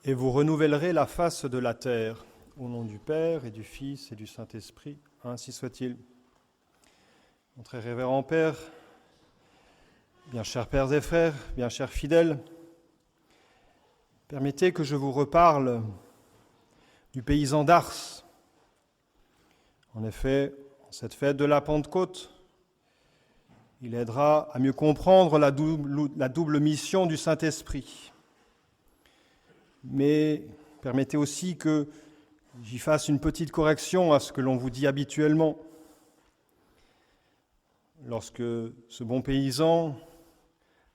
Et vous renouvellerez la face de la terre, au nom du Père et du Fils et du Saint-Esprit, ainsi soit-il. Mon très révérend Père, bien chers pères et frères, bien chers fidèles, permettez que je vous reparle du paysan d'Ars. En effet, en cette fête de la Pentecôte, il aidera à mieux comprendre la double mission du Saint-Esprit. Mais permettez aussi que j'y fasse une petite correction à ce que l'on vous dit habituellement. Lorsque ce bon paysan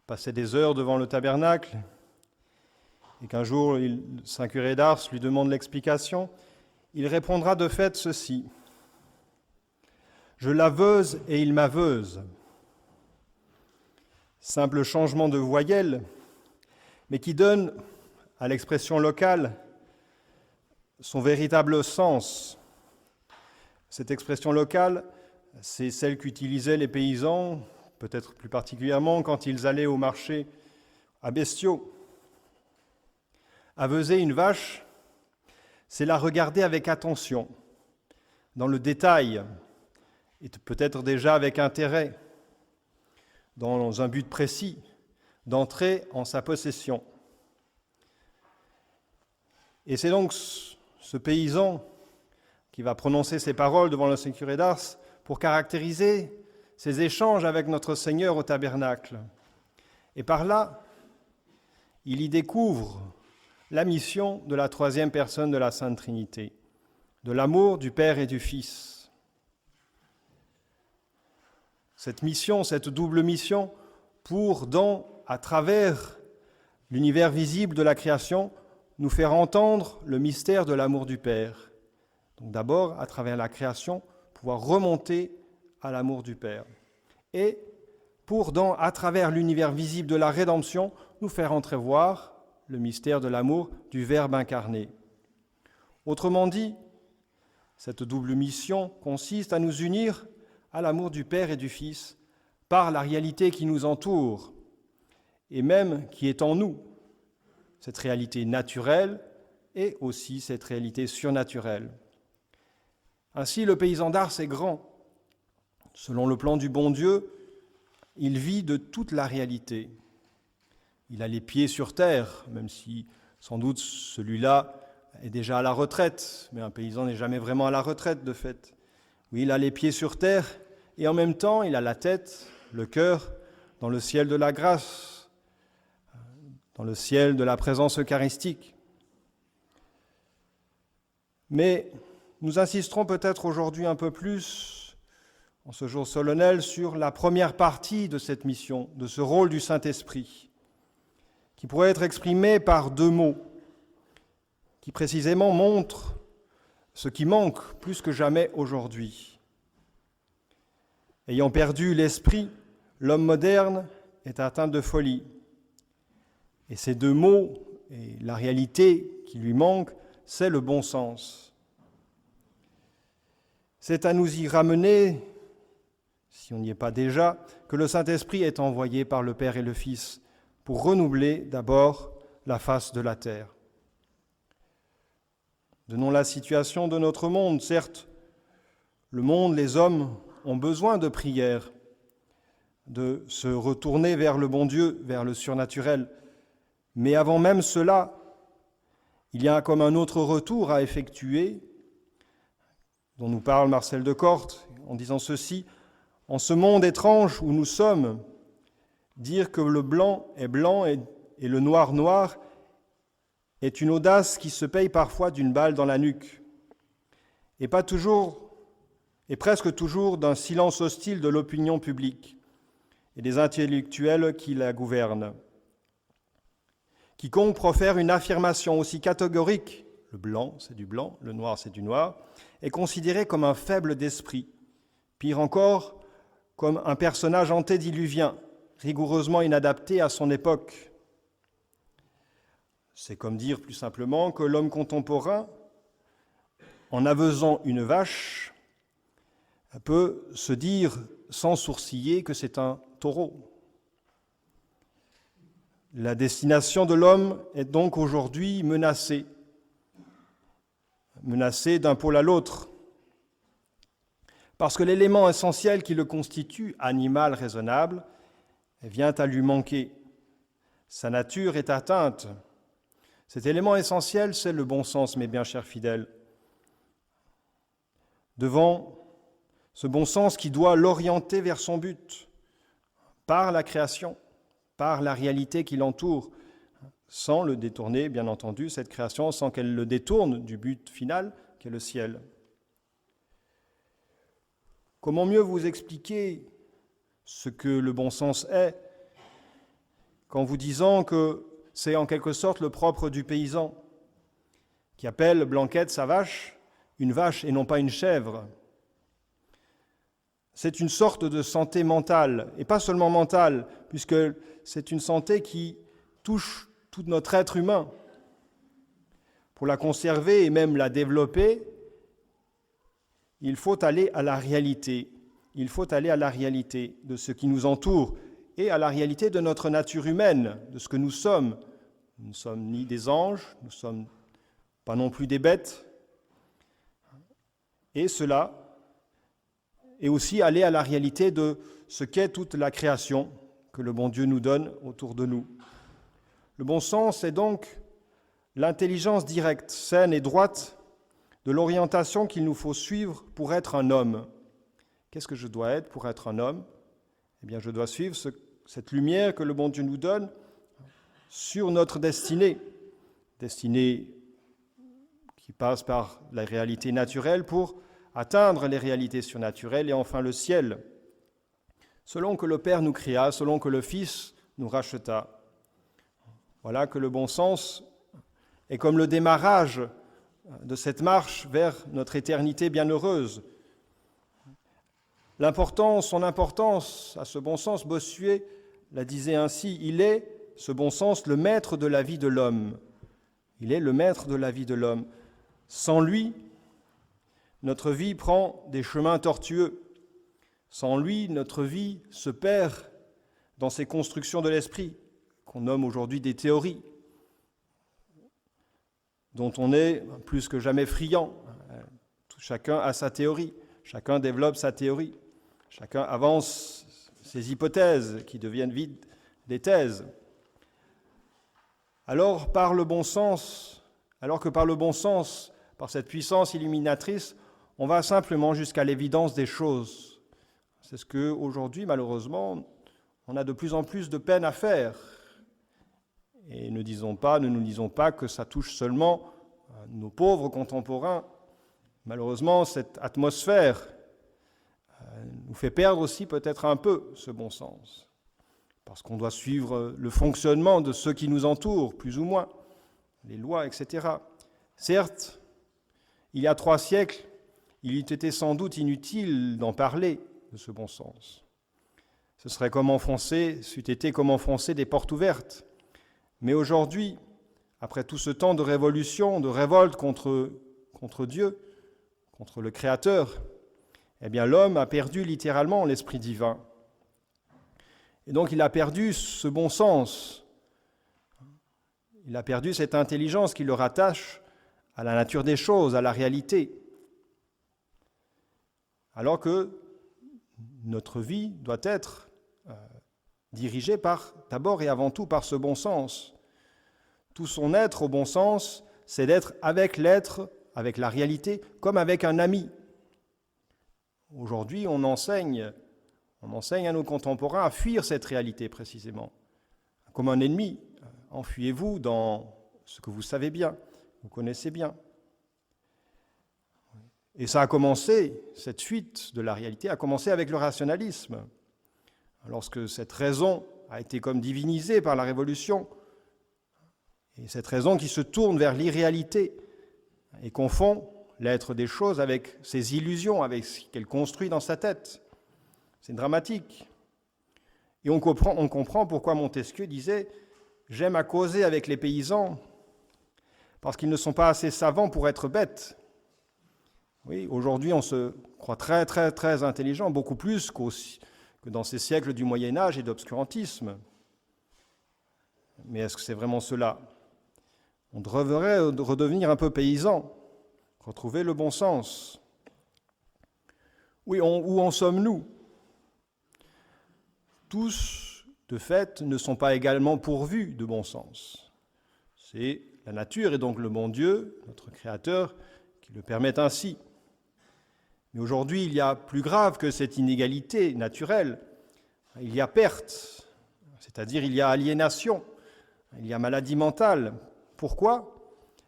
passait des heures devant le tabernacle et qu'un jour Saint curé d'Ars lui demande l'explication, il répondra de fait ceci: « Je laveuse et il m'aveuse ». Simple changement de voyelle, mais qui donne à l'expression locale son véritable sens. Cette expression locale, c'est celle qu'utilisaient les paysans, peut-être plus particulièrement quand ils allaient au marché à bestiaux. Aveuser une vache, c'est la regarder avec attention, dans le détail, et peut-être déjà avec intérêt, dans un but précis, d'entrer en sa possession. Et c'est donc ce paysan qui va prononcer ces paroles devant le Saint curé d'Ars pour caractériser ses échanges avec notre Seigneur au tabernacle. Et par là, il y découvre la mission de la troisième personne de la Sainte Trinité, de l'amour du Père et du Fils. Cette mission, cette double mission, pour, à travers l'univers visible de la création, nous faire entendre le mystère de l'amour du Père. Donc d'abord, à travers la création, pouvoir remonter à l'amour du Père. Et pour, à travers l'univers visible de la rédemption, nous faire entrevoir le mystère de l'amour du Verbe incarné. Autrement dit, cette double mission consiste à nous unir à l'amour du Père et du Fils par la réalité qui nous entoure et même qui est en nous, cette réalité naturelle et aussi cette réalité surnaturelle. Ainsi, le paysan d'Ars est grand. Selon le plan du bon Dieu, il vit de toute la réalité. Il a les pieds sur terre, même si sans doute celui-là est déjà à la retraite, mais un paysan n'est jamais vraiment à la retraite de fait. Oui, il a les pieds sur terre et en même temps, il a la tête, le cœur dans le ciel de la grâce, dans le ciel de la présence eucharistique. Mais nous insisterons peut-être aujourd'hui un peu plus, en ce jour solennel, sur la première partie de cette mission, de ce rôle du Saint-Esprit, qui pourrait être exprimé par deux mots, qui précisément montrent ce qui manque plus que jamais aujourd'hui. Ayant perdu l'esprit, l'homme moderne est atteint de folie. Et ces deux mots, et la réalité qui lui manque, c'est le bon sens. C'est à nous y ramener, si on n'y est pas déjà, que le Saint-Esprit est envoyé par le Père et le Fils pour renouveler d'abord la face de la terre. Donnons la situation de notre monde. Certes, le monde, les hommes ont besoin de prière, de se retourner vers le bon Dieu, vers le surnaturel. Mais avant même cela, il y a comme un autre retour à effectuer, dont nous parle Marcel de Corte, en disant ceci: « En ce monde étrange où nous sommes, dire que le blanc est blanc et le noir noir est une audace qui se paye parfois d'une balle dans la nuque, et pas toujours, et presque toujours d'un silence hostile de l'opinion publique et des intellectuels qui la gouvernent. Quiconque profère une affirmation aussi catégorique, le blanc c'est du blanc, le noir c'est du noir, est considéré comme un faible d'esprit, pire encore, comme un personnage antédiluvien, rigoureusement inadapté à son époque. C'est comme dire plus simplement que l'homme contemporain, en aveusant une vache, peut se dire sans sourciller que c'est un taureau. La destination de l'homme est donc aujourd'hui menacée d'un pôle à l'autre, parce que l'élément essentiel qui le constitue, animal raisonnable, vient à lui manquer. Sa nature est atteinte. Cet élément essentiel, c'est le bon sens, mes bien chers fidèles. Devant ce bon sens qui doit l'orienter vers son but, par la création, par la réalité qui l'entoure, sans le détourner, bien entendu, cette création, sans qu'elle le détourne du but final, qui est le ciel. Comment mieux vous expliquer ce que le bon sens est, qu'en vous disant que c'est en quelque sorte le propre du paysan, qui appelle Blanquette sa vache, une vache et non pas une chèvre. C'est une sorte de santé mentale, et pas seulement mentale, puisque c'est une santé qui touche tout notre être humain. Pour la conserver et même la développer, il faut aller à la réalité. Il faut aller à la réalité de ce qui nous entoure et à la réalité de notre nature humaine, de ce que nous sommes. Nous ne sommes ni des anges, nous ne sommes pas non plus des bêtes. Et cela est aussi aller à la réalité de ce qu'est toute la création que le bon Dieu nous donne autour de nous. Le bon sens est donc l'intelligence directe, saine et droite de l'orientation qu'il nous faut suivre pour être un homme. Qu'est-ce que je dois être pour être un homme ? Eh bien, je dois suivre cette lumière que le bon Dieu nous donne sur notre destinée qui passe par la réalité naturelle pour atteindre les réalités surnaturelles et enfin le ciel, selon que le Père nous créa, selon que le Fils nous racheta. Voilà que le bon sens est comme le démarrage de cette marche vers notre éternité bienheureuse. Son importance à ce bon sens, Bossuet la disait ainsi, il est, ce bon sens, le maître de la vie de l'homme. Il est le maître de la vie de l'homme. Sans lui, notre vie prend des chemins tortueux. Sans lui, notre vie se perd dans ces constructions de l'esprit, qu'on nomme aujourd'hui des théories, dont on est plus que jamais friand. Chacun a sa théorie, chacun développe sa théorie, chacun avance ses hypothèses qui deviennent vite des thèses. Alors que par le bon sens, par cette puissance illuminatrice, on va simplement jusqu'à l'évidence des choses. C'est ce qu'aujourd'hui, malheureusement, on a de plus en plus de peine à faire. Et ne nous disons pas que ça touche seulement nos pauvres contemporains. Malheureusement, cette atmosphère nous fait perdre aussi peut-être un peu ce bon sens. Parce qu'on doit suivre le fonctionnement de ceux qui nous entourent, plus ou moins, les lois, etc. Certes, il y a 3 siècles, il eût été sans doute inutile d'en parler de ce bon sens. C'eût été comme enfoncer des portes ouvertes. Mais aujourd'hui, après tout ce temps de révolution, de révolte contre Dieu, contre le Créateur, eh bien l'homme a perdu littéralement l'esprit divin. Et donc il a perdu ce bon sens. Il a perdu cette intelligence qui le rattache à la nature des choses, à la réalité. Alors que notre vie doit être dirigée d'abord et avant tout par ce bon sens. Tout son être au bon sens, c'est d'être avec l'être, avec la réalité, comme avec un ami. Aujourd'hui, on enseigne à nos contemporains à fuir cette réalité précisément. Comme un ennemi, enfuyez-vous dans ce que vous savez bien, vous connaissez bien. Et ça a commencé, cette fuite de la réalité a commencé avec le rationalisme. Lorsque cette raison a été comme divinisée par la Révolution, et cette raison qui se tourne vers l'irréalité et confond l'être des choses avec ses illusions, avec ce qu'elle construit dans sa tête. C'est dramatique. Et on comprend pourquoi Montesquieu disait « J'aime à causer avec les paysans parce qu'ils ne sont pas assez savants pour être bêtes. » Oui, aujourd'hui, on se croit très, très, très intelligent, beaucoup plus que dans ces siècles du Moyen-Âge et d'obscurantisme. Mais est-ce que c'est vraiment cela ? On devrait redevenir un peu paysan, retrouver le bon sens. Oui, où en sommes-nous ? Tous, de fait, ne sont pas également pourvus de bon sens. C'est la nature et donc le bon Dieu, notre Créateur, qui le permettent ainsi. Mais aujourd'hui, il y a plus grave que cette inégalité naturelle. Il y a perte, c'est-à-dire il y a aliénation, il y a maladie mentale. Pourquoi ?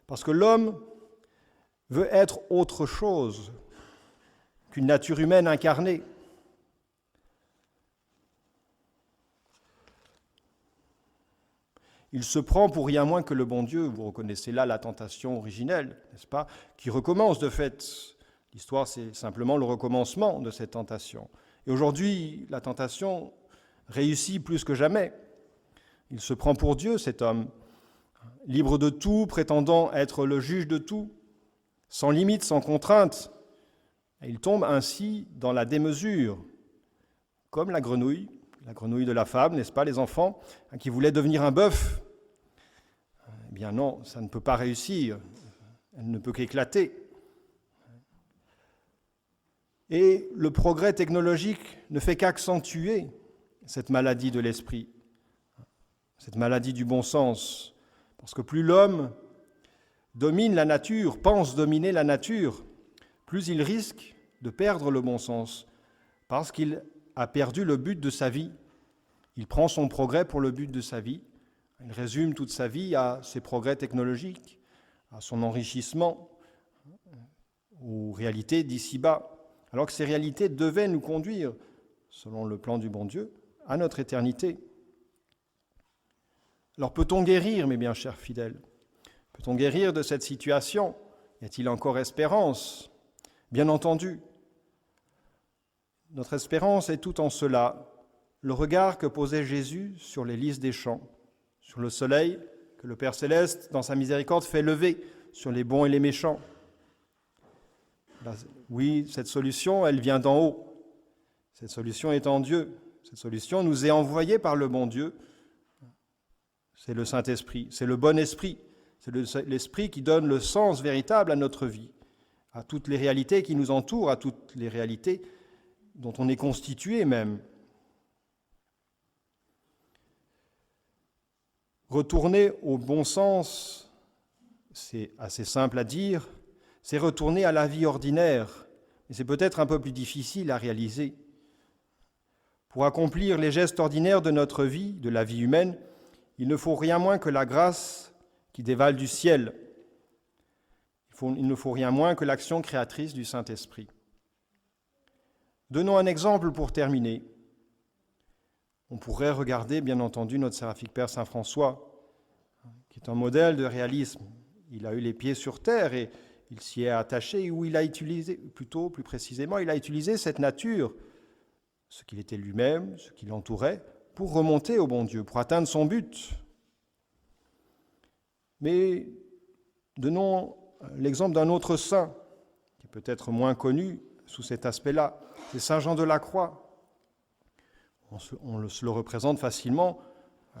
Parce que l'homme veut être autre chose qu'une nature humaine incarnée. Il se prend pour rien moins que le bon Dieu. Vous reconnaissez là la tentation originelle, n'est-ce pas, qui recommence de fait. L'histoire, c'est simplement le recommencement de cette tentation. Et aujourd'hui, la tentation réussit plus que jamais. Il se prend pour Dieu, cet homme, libre de tout, prétendant être le juge de tout, sans limite, sans contrainte. Et il tombe ainsi dans la démesure, comme la grenouille de la fable, n'est-ce pas, les enfants, qui voulaient devenir un bœuf. Eh bien non, ça ne peut pas réussir, elle ne peut qu'éclater. Et le progrès technologique ne fait qu'accentuer cette maladie de l'esprit, cette maladie du bon sens. Parce que plus l'homme domine la nature, pense dominer la nature, plus il risque de perdre le bon sens, parce qu'il a perdu le but de sa vie. Il prend son progrès pour le but de sa vie. Il résume toute sa vie à ses progrès technologiques, à son enrichissement, aux réalités d'ici-bas, alors que ces réalités devaient nous conduire, selon le plan du bon Dieu, à notre éternité. Alors peut-on guérir, mes bien chers fidèles ? Peut-on guérir de cette situation ? Y a-t-il encore espérance ? Bien entendu. Notre espérance est tout en cela, le regard que posait Jésus sur les lys des champs, sur le soleil que le Père Céleste, dans sa miséricorde, fait lever sur les bons et les méchants. Oui, cette solution, elle vient d'en haut. Cette solution est en Dieu. Cette solution nous est envoyée par le bon Dieu. C'est le Saint-Esprit, c'est le bon esprit. C'est l'esprit qui donne le sens véritable à notre vie, à toutes les réalités qui nous entourent, à toutes les réalités dont on est constitué même. Retourner au bon sens, c'est assez simple à dire, c'est retourner à la vie ordinaire, mais c'est peut-être un peu plus difficile à réaliser. Pour accomplir les gestes ordinaires de notre vie, de la vie humaine, il ne faut rien moins que la grâce qui dévale du ciel. Il ne faut rien moins que l'action créatrice du Saint-Esprit. Donnons un exemple pour terminer. On pourrait regarder, bien entendu, notre séraphique Père Saint François, qui est un modèle de réalisme. Il a eu les pieds sur terre et il s'y est attaché, où il a utilisé, plutôt, plus précisément, il a utilisé cette nature, ce qu'il était lui-même, ce qui l'entourait, pour remonter au bon Dieu, pour atteindre son but. Mais donnons l'exemple d'un autre saint, qui est peut-être moins connu sous cet aspect-là, c'est Saint Jean de la Croix. On se le représente facilement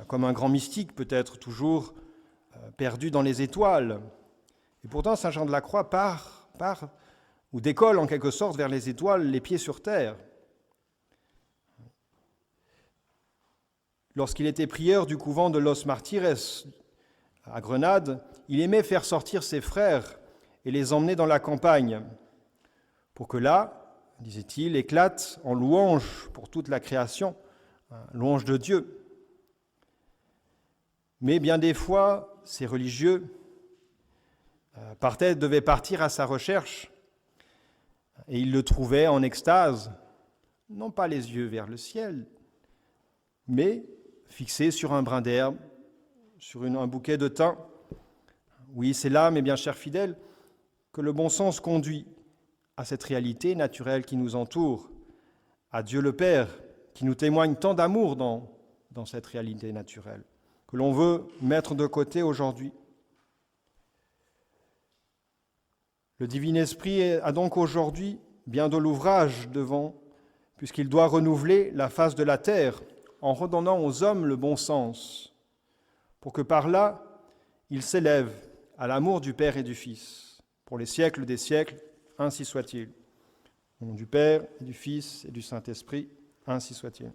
comme un grand mystique, peut-être toujours perdu dans les étoiles. Et pourtant, Saint Jean de la Croix part ou décolle en quelque sorte vers les étoiles, les pieds sur terre. Lorsqu'il était prieur du couvent de Los Martires à Grenade, il aimait faire sortir ses frères et les emmener dans la campagne pour que là, disait-il, éclate en louange pour toute la création, louange de Dieu. Mais bien des fois, ces religieux devaient partir à sa recherche et ils le trouvaient en extase, non pas les yeux vers le ciel, mais fixés sur un brin d'herbe, sur un bouquet de thym. Oui, c'est là, mes bien chers fidèles, que le bon sens conduit à cette réalité naturelle qui nous entoure, à Dieu le Père, qui nous témoigne tant d'amour dans cette réalité naturelle, que l'on veut mettre de côté aujourd'hui. Le Divin Esprit a donc aujourd'hui bien de l'ouvrage devant, puisqu'il doit renouveler la face de la terre en redonnant aux hommes le bon sens, pour que par là, il s'élève à l'amour du Père et du Fils, pour les siècles des siècles, ainsi soit-il. Au nom du Père, et du Fils, et du Saint-Esprit, ainsi soit-il.